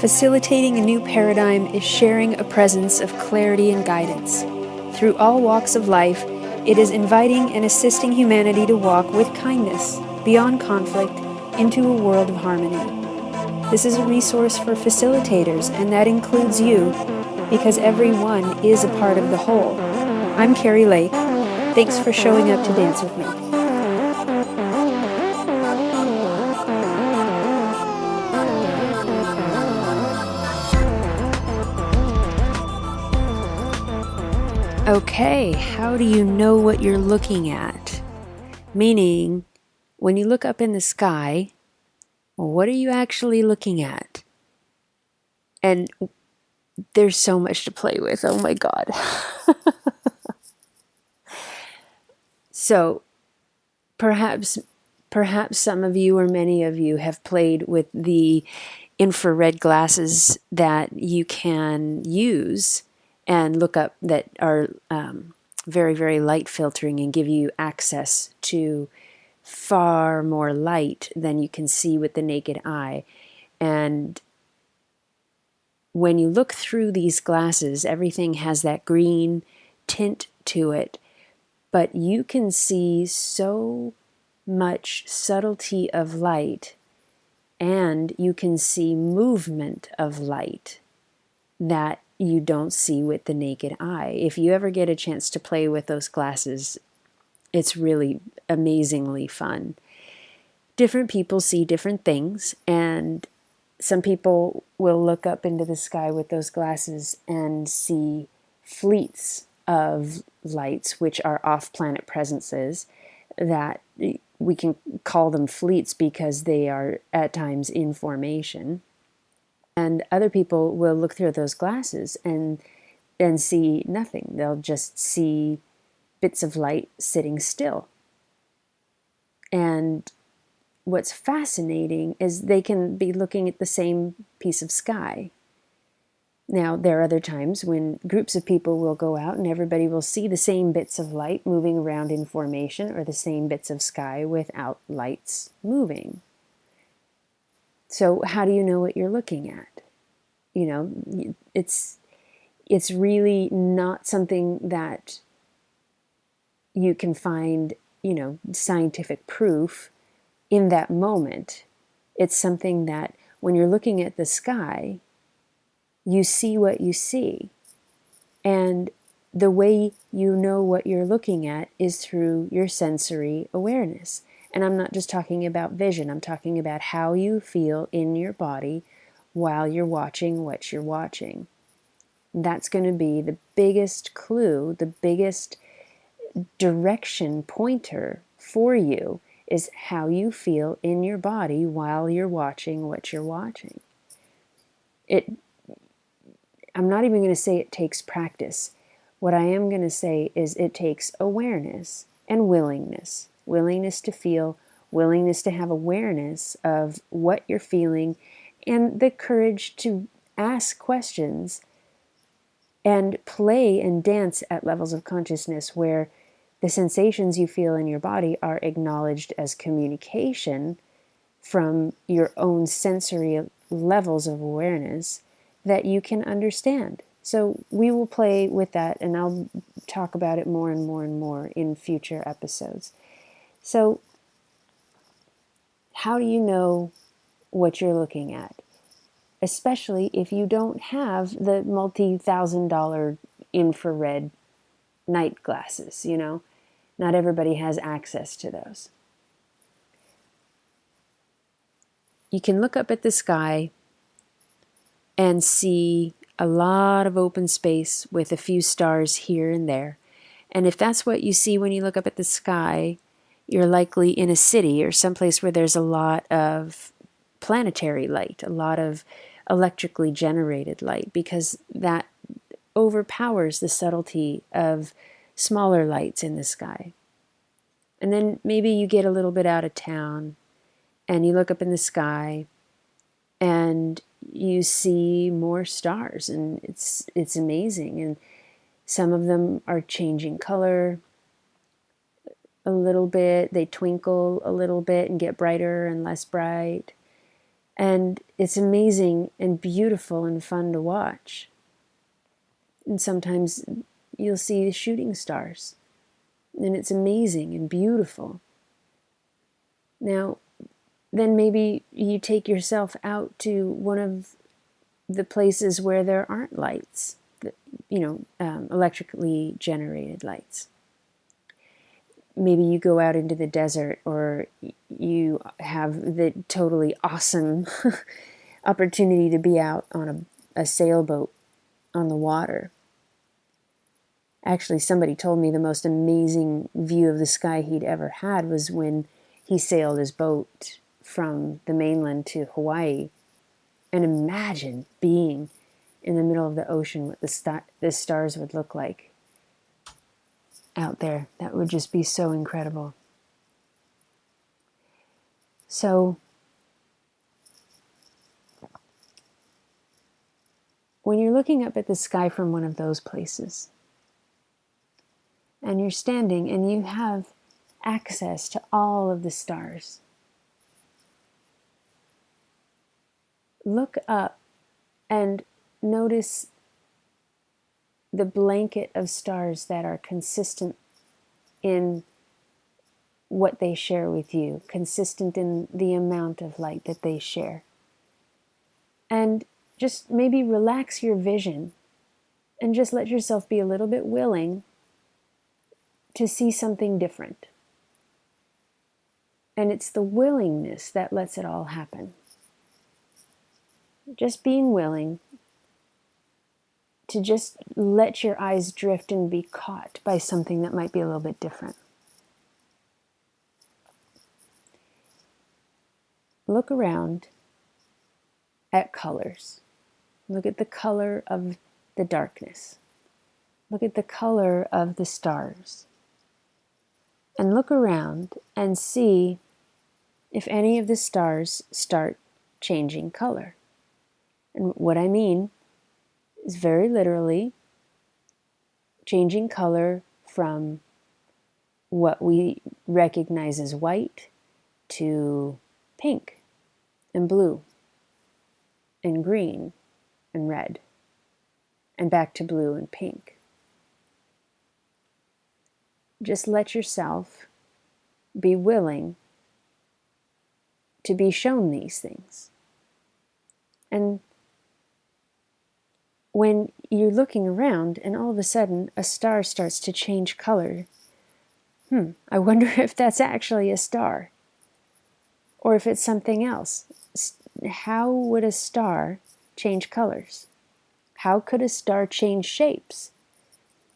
Facilitating a new paradigm is sharing a presence of clarity and guidance. Through all walks of life, it is inviting and assisting humanity to walk with kindness, beyond conflict, into a world of harmony. This is a resource for facilitators, and that includes you, because everyone is a part of the whole. I'm Kerri Lake. Thanks for showing up to dance with me. Okay, how do you know what you're looking at? Meaning, when you look up in the sky, what are you actually looking at? And there's so much to play with. Oh my God. So perhaps some of you or many of you have played with the infrared glasses that you can use and look up that are very, very light filtering and give you access to far more light than you can see with the naked eye. And when you look through these glasses, everything has that green tint to it, but you can see so much subtlety of light, and you can see movement of light that you don't see with the naked eye. If you ever get a chance to play with those glasses, it's really amazingly fun. Different people see different things, and some people will look up into the sky with those glasses and see fleets of lights, which are off-planet presences, that we can call them fleets because they are at times in formation. And other people will look through those glasses and see nothing. They'll just see bits of light sitting still. And what's fascinating is they can be looking at the same piece of sky. Now, there are other times when groups of people will go out and everybody will see the same bits of light moving around in formation, or the same bits of sky without lights moving. So how do you know what you're looking at? You know, it's really not something that you can find, scientific proof in that moment. It's something that when you're looking at the sky, you see what you see. And the way you know what you're looking at is through your sensory awareness. And I'm not just talking about vision. I'm talking about how you feel in your body while you're watching what you're watching. That's going to be the biggest clue, the biggest direction pointer for you, is how you feel in your body while you're watching what you're watching. I'm not even going to say it takes practice. What I am going to say is it takes awareness and willingness. Willingness to feel, willingness to have awareness of what you're feeling, and the courage to ask questions and play and dance at levels of consciousness where the sensations you feel in your body are acknowledged as communication from your own sensory levels of awareness that you can understand. So we will play with that, and I'll talk about it more and more and more in future episodes. So how do you know what you're looking at? Especially if you don't have the multi-$1,000 infrared night glasses, Not everybody has access to those. You can look up at the sky and see a lot of open space with a few stars here and there. And if that's what you see when you look up at the sky, you're likely in a city or someplace where there's a lot of planetary light, a lot of electrically generated light, because that overpowers the subtlety of smaller lights in the sky. And then maybe you get a little bit out of town and you look up in the sky and you see more stars, and it's amazing. And some of them are changing color a little bit. They twinkle a little bit and get brighter and less bright. And it's amazing and beautiful and fun to watch. And sometimes you'll see shooting stars, and it's amazing and beautiful. Now, then maybe you take yourself out to one of the places where there aren't lights, electrically generated lights. Maybe you go out into the desert, or you have the totally awesome opportunity to be out on a sailboat on the water. Actually, somebody told me the most amazing view of the sky he'd ever had was when he sailed his boat from the mainland to Hawaii. And imagine being in the middle of the ocean, what the stars would look like out there. That would just be so incredible. So when you're looking up at the sky from one of those places, and you're standing and you have access to all of the stars, look up and notice the blanket of stars that are consistent in what they share with you, consistent in the amount of light that they share. And just maybe relax your vision and just let yourself be a little bit willing to see something different. And it's the willingness that lets it all happen. Just being willing to just let your eyes drift and be caught by something that might be a little bit different. Look around at colors. Look at the color of the darkness. Look at the color of the stars. And look around and see if any of the stars start changing color. And what I mean is very literally changing color from what we recognize as white to pink and blue and green and red and back to blue and pink. Just let yourself be willing to be shown these things. And when you're looking around and all of a sudden a star starts to change color, I wonder if that's actually a star or if it's something else. How would a star change colors? How could a star change shapes?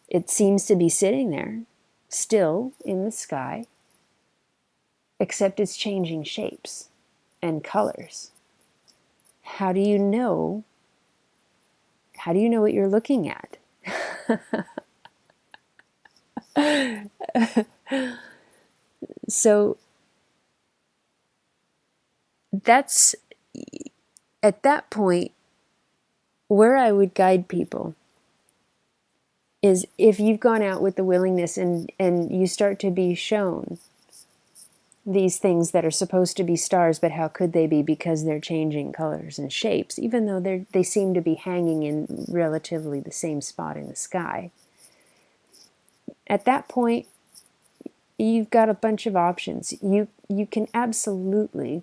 It seems to be sitting there, still in the sky, except it's changing shapes and colors. How do you know? How do you know what you're looking at? So that's, at that point, where I would guide people is if you've gone out with the willingness and you start to be shown these things that are supposed to be stars, but how could they be because they're changing colors and shapes, even though they seem to be hanging in relatively the same spot in the sky. At that point, you've got a bunch of options. You can absolutely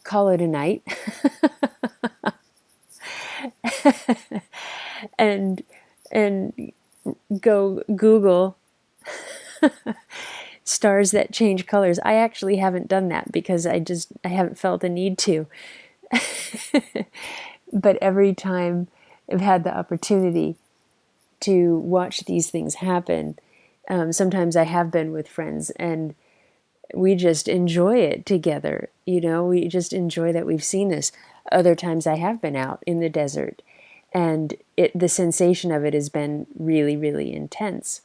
call it a night and go Google stars that change colors. I actually haven't done that because I haven't felt the need to. But every time I've had the opportunity to watch these things happen, sometimes I have been with friends and we just enjoy it together. We just enjoy that we've seen this. Other times I have been out in the desert and the sensation of it has been really, really intense.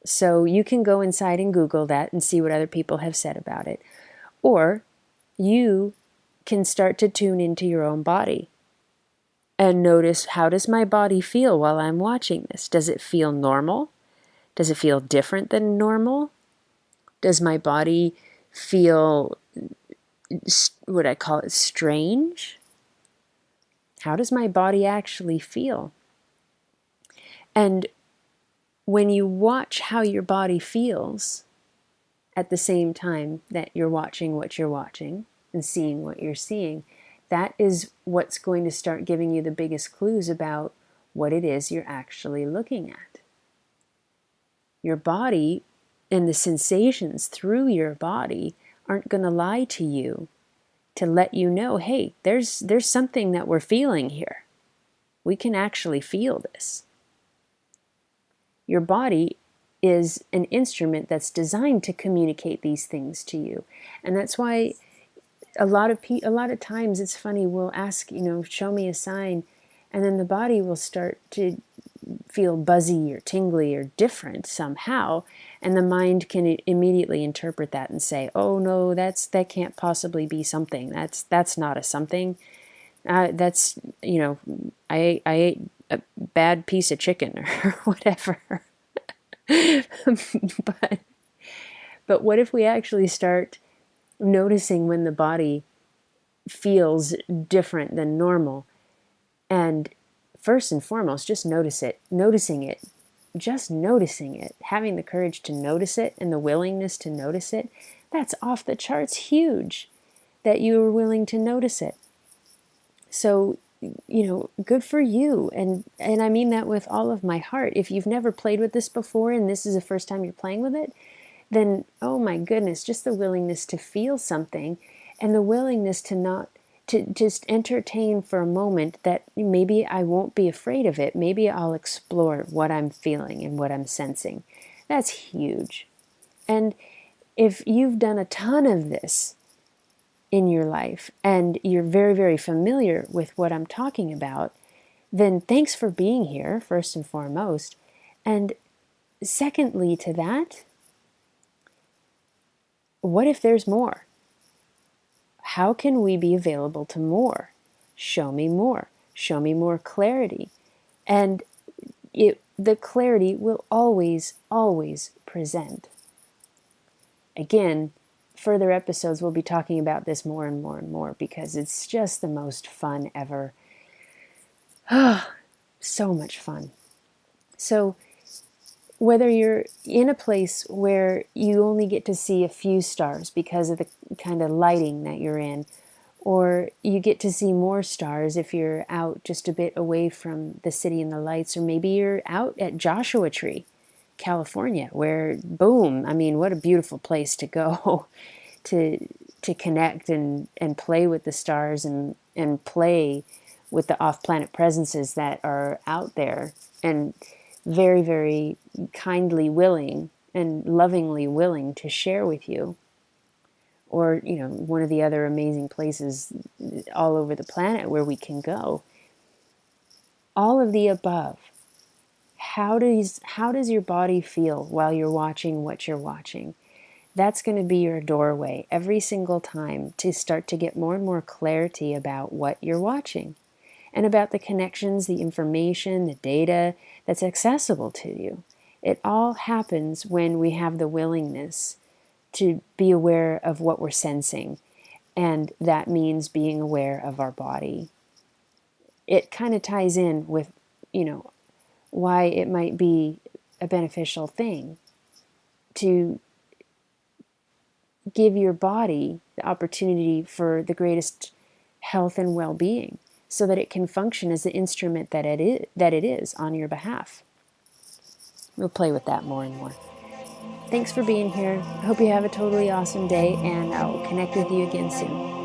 So you can go inside and Google that and see what other people have said about it. Or you can start to tune into your own body and notice, how does my body feel while I'm watching this? Does it feel normal? Does it feel different than normal? Does my body feel would I call it strange? How does my body actually feel? And when you watch how your body feels at the same time that you're watching what you're watching and seeing what you're seeing, that is what's going to start giving you the biggest clues about what it is you're actually looking at. Your body and the sensations through your body aren't going to lie to you to let you know, hey, there's something that we're feeling here. We can actually feel this. Your body is an instrument that's designed to communicate these things to you. And that's why a lot of times it's funny, we'll ask, show me a sign, and then the body will start to feel buzzy or tingly or different somehow, and the mind can immediately interpret that and say, oh no, that can't possibly be something. That's not a something. That's, I ate a bad piece of chicken or whatever. but what if we actually start noticing when the body feels different than normal, and first and foremost, just noticing it, having the courage to notice it and the willingness to notice it, that's off the charts huge that you are willing to notice it. So, good for you. And I mean that with all of my heart. If you've never played with this before and this is the first time you're playing with it, then, oh my goodness, just the willingness to feel something and the willingness to just entertain for a moment that maybe I won't be afraid of it. Maybe I'll explore what I'm feeling and what I'm sensing. That's huge. And if you've done a ton of this in your life and you're very, very familiar with what I'm talking about, then thanks for being here, first and foremost. And secondly to that, what if there's more? How can we be available to more? Show me more. Show me more clarity. And the clarity will always, always present. Again, further episodes we'll be talking about this more and more and more because it's just the most fun ever. So much fun. So whether you're in a place where you only get to see a few stars because of the kind of lighting that you're in, or you get to see more stars if you're out just a bit away from the city and the lights, or maybe you're out at Joshua Tree, California, where boom, I mean, what a beautiful place to go to connect and play with the stars and play with the off-planet presences that are out there and very, very kindly willing and lovingly willing to share with you. Or, one of the other amazing places all over the planet where we can go. All of the above. How does your body feel while you're watching what you're watching? That's going to be your doorway every single time to start to get more and more clarity about what you're watching and about the connections, the information, the data that's accessible to you. It all happens when we have the willingness to be aware of what we're sensing, and that means being aware of our body. It kind of ties in with, why it might be a beneficial thing to give your body the opportunity for the greatest health and well-being so that it can function as the instrument that it is on your behalf. We'll play with that more and more. Thanks for being here. I hope you have a totally awesome day, and I'll connect with you again soon.